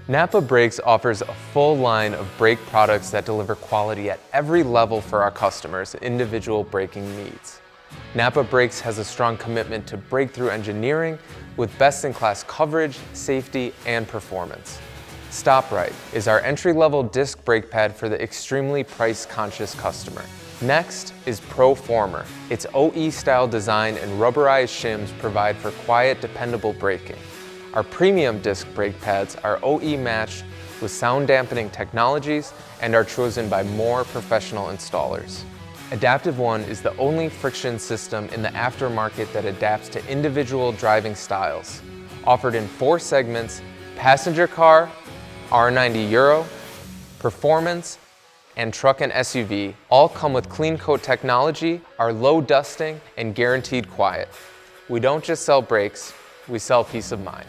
NAPA Brakes offers a full line of brake products that deliver quality at every level for our customers' individual braking needs. NAPA Brakes has a strong commitment to breakthrough engineering with best-in-class coverage, safety, and performance. StopRite is our entry-level disc brake pad for the extremely price-conscious customer. Next is ProFormer. Its OE-style design and rubberized shims provide for quiet, dependable braking. Our premium disc brake pads are OE matched with sound dampening technologies and are chosen by more professional installers. Adaptive One is the only friction system in the aftermarket that adapts to individual driving styles. Offered in 4 segments: passenger car, R90 Euro, performance, and truck and SUV, all come with clean coat technology, are low dusting, and guaranteed quiet. We don't just sell brakes, we sell peace of mind.